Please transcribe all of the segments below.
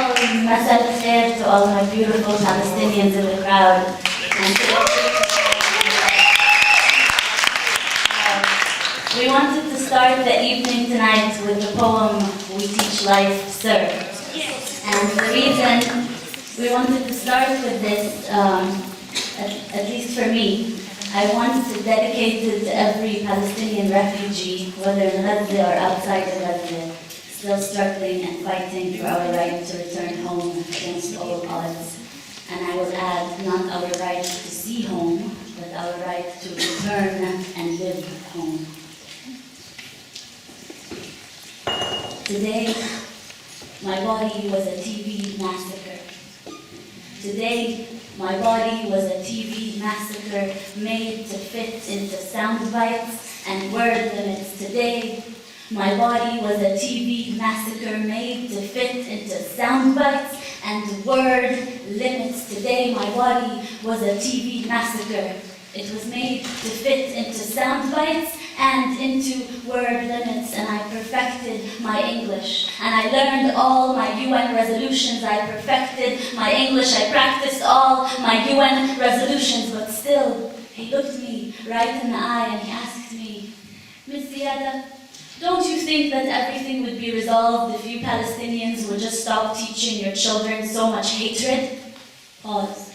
مساء الخير to all my beautiful Palestinians in the crowd. We wanted to start the evening tonight with the poem We Teach Life, Sir. And the reason we wanted to start with this, at least for me, I want to dedicate it to every Palestinian refugee, whether in Gaza or outside of Gaza, still struggling and fighting for our right to return home against all odds. And I will add, not our right to see home, but our right to return and live home. Today, my body was a TV massacre. Today, my body was a TV massacre made to fit into sound bites and word limits. Today, my body was a TV massacre made to fit into sound bites and word limits. Today, my body was a TV massacre. It was made to fit into sound bites and into word limits, and I perfected my English. And I learned all my UN resolutions. I perfected my English. I practiced all my UN resolutions, but still, he looked me right in the eye and he asked me, Ms. Ziadah, don't you think that everything would be resolved if you Palestinians would just stop teaching your children so much hatred? Pause.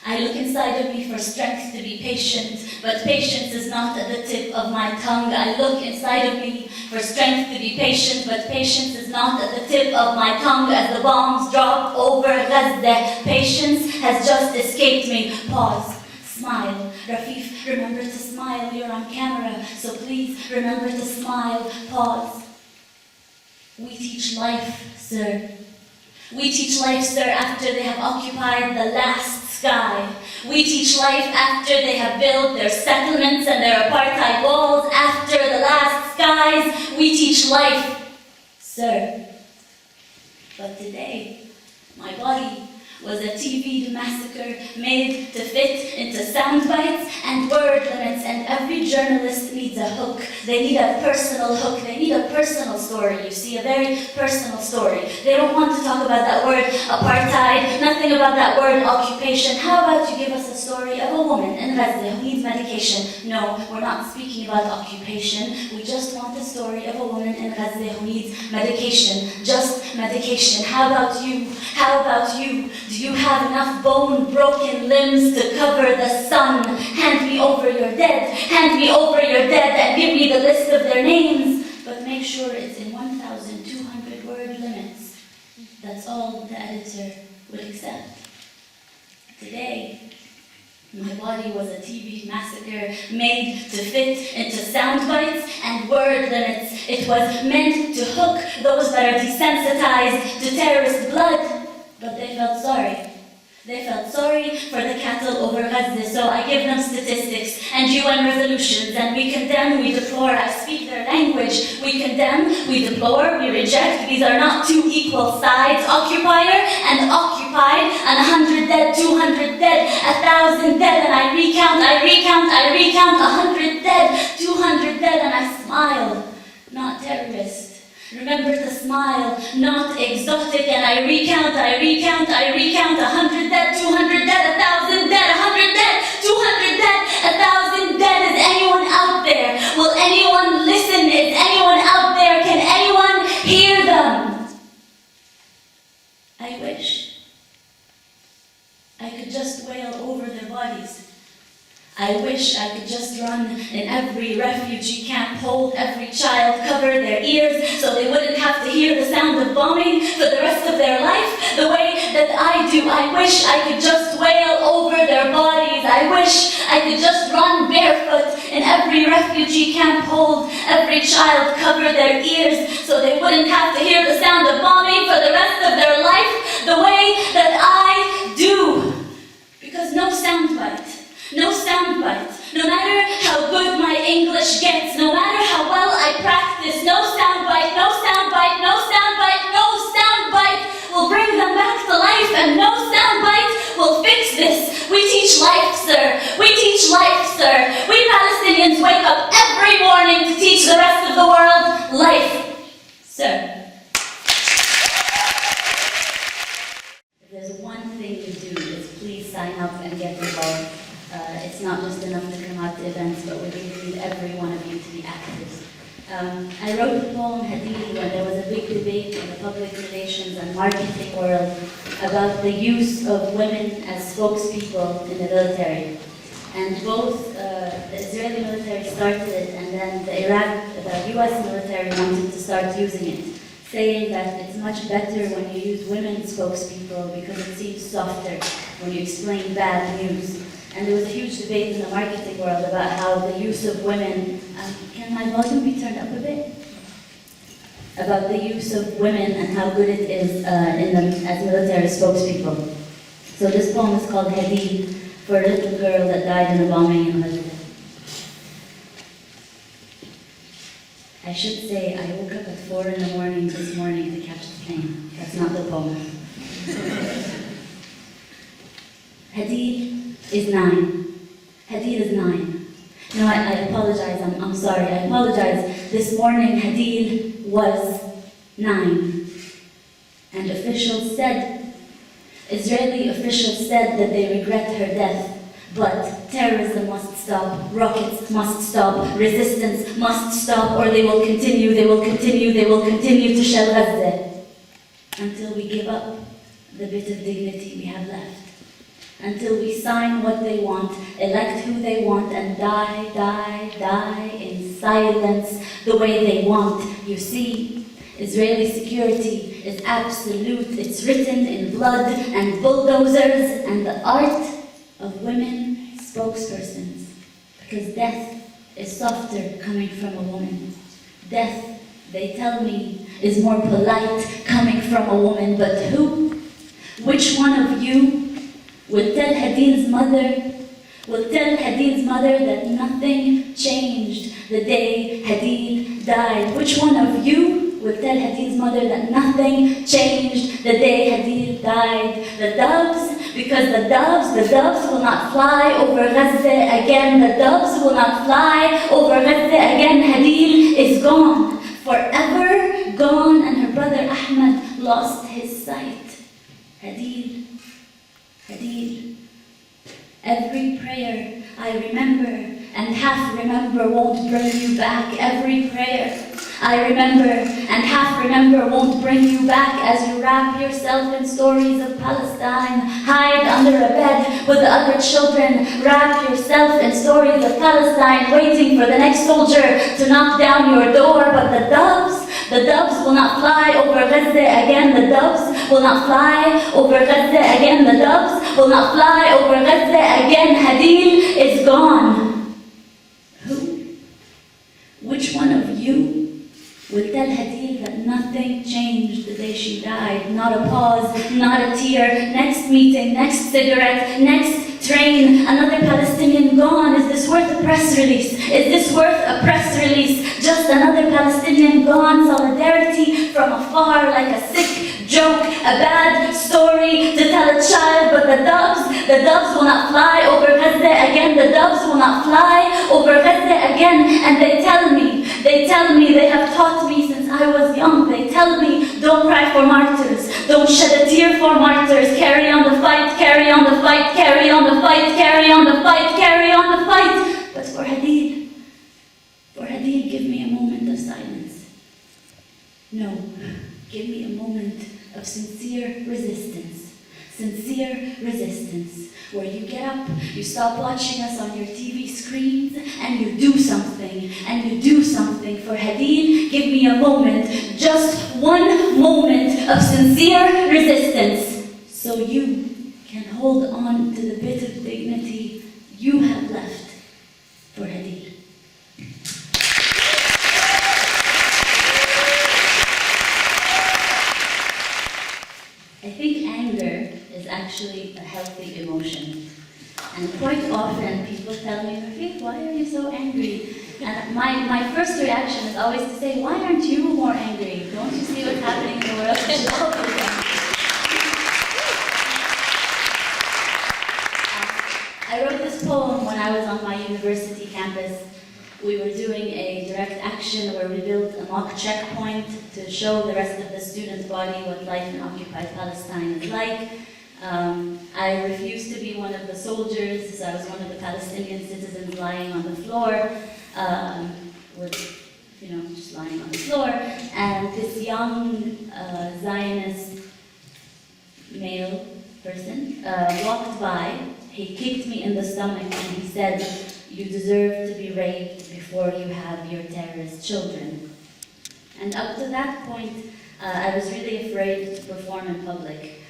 I look inside of me for strength to be patient, but patience is not at the tip of my tongue. I look inside of me for strength to be patient, but patience is not at the tip of my tongue as the bombs drop over Gaza. Patience has just escaped me. Pause. Smile. Rafeef, remember to smile. You're on camera, so please remember to smile. Pause. We teach life, sir. We teach life, sir, after they have occupied the last sky. We teach life after they have built their settlements and their apartheid walls. After the last skies, we teach life, sir. But today, my body was a TV massacre made to fit into sound bites and word limits, and every journalist needs a hook. They need a personal hook. They need a personal story, you see, a very personal story. They don't want to talk about that word apartheid, nothing about that word occupation. How about you give us a story of a woman in Gaza who needs medication? No, we're not speaking about occupation. We just want a story of a woman in Gaza who needs medication, just medication. How about you? How about you? Do you have enough bone-broken limbs to cover the sun? Hand me over your dead. Hand me over your dead and give me the list of their names. But make sure it's in 1,200 word limits. That's all the editor would accept. Today, my body was a TV massacre made to fit into sound bites and word limits. It was meant to hook those that are desensitized to terrorist blood. But they felt sorry. They felt sorry for the cattle over Gaza, so I give them statistics and UN resolutions, and we condemn, we deplore, I speak their language. We condemn, we deplore, we reject. These are not two equal sides, occupier and occupied, and 100 dead, 200 dead, 1,000 dead, and I recount, 100 dead, 200 dead, and I smile, not terrorist. Remember to smile, not exotic, and I recount, 100 dead, 200 dead, 1,000 dead, 100 dead, 200 dead, 1,000 dead. Is anyone out there? Will anyone listen? Is anyone out there? Can anyone hear them? I wish I could just wail over their bodies. I wish I could just run in every refugee camp, hold every child, cover their ears so they wouldn't have to hear the sound of bombing for the rest of their life the way that I do. I wish I could just wail over their bodies. I wish I could just run barefoot in every refugee camp, hold every child, cover their ears so they wouldn't have to hear the sound of bombing for the rest of their life the way that I do. Because no soundbite, no matter how good my English gets, no matter how well I practice, no soundbite will bring them back to life, and no soundbite will fix this. We teach life, sir. We teach life, sir. We Palestinians wake up every morning to teach the rest of the world life, sir. sign up and get involved. It's not just enough to come out to events, but we really need every one of you to be active. I wrote the poem Hadid when there was a big debate in the public relations and marketing world about the use of women as spokespeople in the military. And both the Israeli military started it, and then the US military wanted to start using it, saying that it's much better when you use women spokespeople because it seems softer when you explain bad news. And there was a huge debate in the marketing world about how the use of women, can my volume be turned up a bit? About the use of women and how good it is as military spokespeople. So this poem is called Hadid, for a little girl that died in a bombing in Gaza. I should say I woke up at 4 in the morning this morning to catch the plane. That's not the poem. Hadid is 9. Hadid is 9. No, I apologize. I'm sorry. I apologize. This morning, Hadid was 9. And Israeli officials said that they regret her death. But terrorism must stop, rockets must stop, resistance must stop, or they will continue to shell Gaza. Until we give up the bit of dignity we have left. Until we sign what they want, elect who they want, and die in silence the way they want. You see, Israeli security is absolute. It's written in blood and bulldozers and the art of women spokespersons. Because death is softer coming from a woman. Death, they tell me, is more polite coming from a woman. But who? Which one of you will tell Hadid's mother that nothing changed the day Hadid died? Which one of you will tell Hadid's mother that nothing changed the day Hadid died? The doves, because the doves will not fly over Gaza again. The doves will not fly over Gaza again. Hadid is gone, forever gone, and her brother Ahmed lost his sight. Hadid. Every prayer I remember and half remember won't bring you back. Every prayer I remember and half remember won't bring you back as you wrap yourself in stories of Palestine. Hide under a bed with the other children. Wrap yourself in stories of Palestine, waiting for the next soldier to knock down your door. But the doves will not fly over Gaza again. The doves will not fly over Gaza again. The doves will not fly over Gaza again. Hadid is gone. Who? Which one of you will tell Hadid that nothing changed the day she died? Not a pause, not a tear. Next meeting, next cigarette, next train, another Palestinian gone. Is this worth a press release? Is this worth a press release? Just another Palestinian gone. Solidarity from afar, like a sick joke, a bad story to tell a child. But the doves will not fly over Gaza again. The doves will not fly over Gaza again. And they tell me, they have taught me since I was young. They tell me, don't cry for martyrs, don't shed a tear for martyrs. Carry on the fight, carry on the fight, carry on the fight, carry on the fight, carry on the fight. But for Hadid, give me a moment of silence. No, give me a moment of sincere resistance. Sincere resistance, where you get up, you stop watching us on your TV screens, and you do something, for Hadid. Give me a moment, just one moment of sincere resistance, so you can hold on to the bit of dignity you have left for Hadid. I think anger is actually a healthy emotion. And quite often people tell me, Rafeef, why are you so angry? And my first reaction is always to say, why aren't you more angry? Don't you see what's happening in the world? You should all be angry. I wrote this poem when I was on my university campus. We were doing a direct action where we built a mock checkpoint to show the rest of the student body what life in occupied Palestine is like. I refused to be one of the soldiers, so I was one of the Palestinian citizens lying on the floor, just lying on the floor. And this young Zionist male person walked by. He kicked me in the stomach and he said, "You deserve to be raped before you have your terrorist children." And up to that point, I was really afraid to perform in public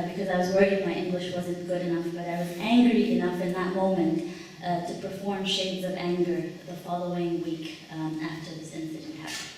because I was worried my English wasn't good enough, but I was angry enough in that moment to perform Shades of Anger the following week after this incident happened.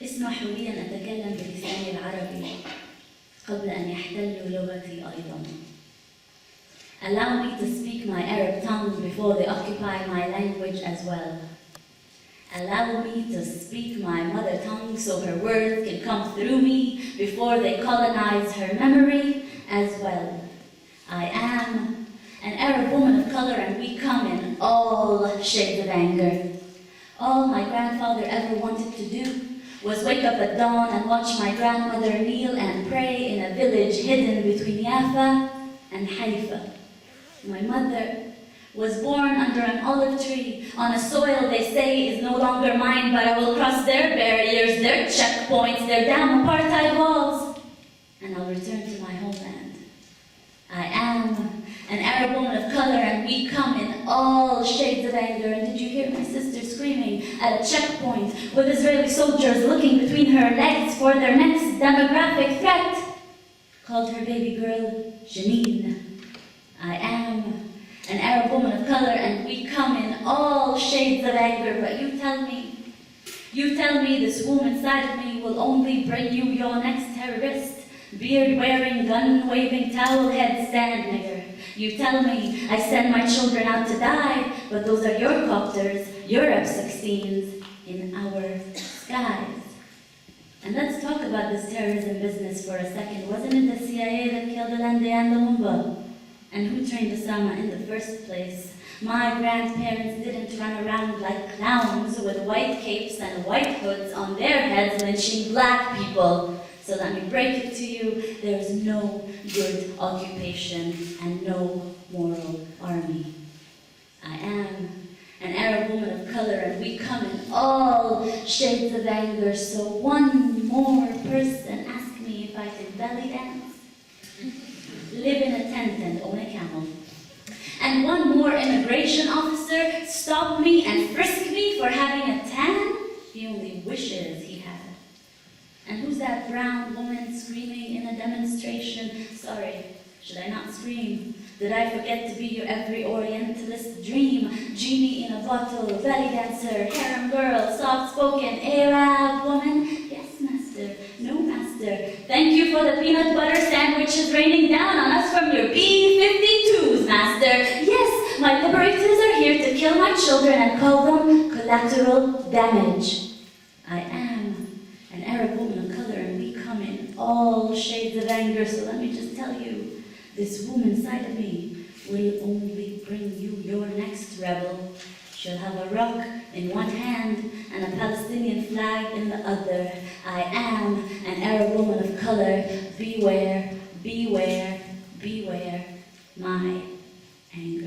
اسمحوا لي أن أتكلم بلساني العربي قبل أن يحتلوا لغتي أيضا. Allow me to speak my Arab tongue before they occupy my language as well. Allow me to speak my mother tongue so her words can come through me before they colonize her memory as well. I am an Arab woman of color, and we come in all shades of anger. All my grandfather ever wanted to do was wake up at dawn and watch my grandmother kneel and pray in a village hidden between Jaffa and Haifa. My mother was born under an olive tree on a soil they say is no longer mine, but I will cross their barriers, their checkpoints, their damn apartheid walls, and I'll return to my homeland. I am an Arab woman of color, and we come in all shades of anger. And did you hear my sister screaming at a checkpoint with Israeli soldiers looking between her legs for their next demographic threat? Called her baby girl Janine. I am an Arab woman of color, and we come in all shades of anger. But you tell me this womb inside of me will only bring you your next terrorist, beard-wearing, gun-waving, towel-head stand nigger. You tell me I send my children out to die, but those are your copters, your F-16s in our skies. And let's talk about this terrorism business for a second. Wasn't it the CIA that killed Alende and Lumumba? And who trained Osama in the first place? My grandparents didn't run around like clowns with white capes and white hoods on their heads lynching black people. So let me break it to you, there's no good occupation and no moral army. I am an Arab woman of color, and we come in all shades of anger. So one more person ask me if I can belly dance, live in a tent and own a camel. And one more immigration officer stop me and frisk me for having a tan he only wishes he had. And who's that brown woman screaming in a demonstration? Sorry, should I not scream? Did I forget to be your every Orientalist dream? Genie in a bottle, belly dancer, harem girl, soft-spoken Arab woman? Yes, master. No, master. Thank you for the peanut butter sandwiches raining down on us from your B-52s, master. Yes, my liberators are here to kill my children and call them collateral damage. I am an Arab woman of color, and we come in all shades of anger. So let me just tell you, this woman inside of me will only bring you your next rebel. She'll have a rock in one hand and a Palestinian flag in the other. I am an Arab woman of color. Beware, beware, beware my anger.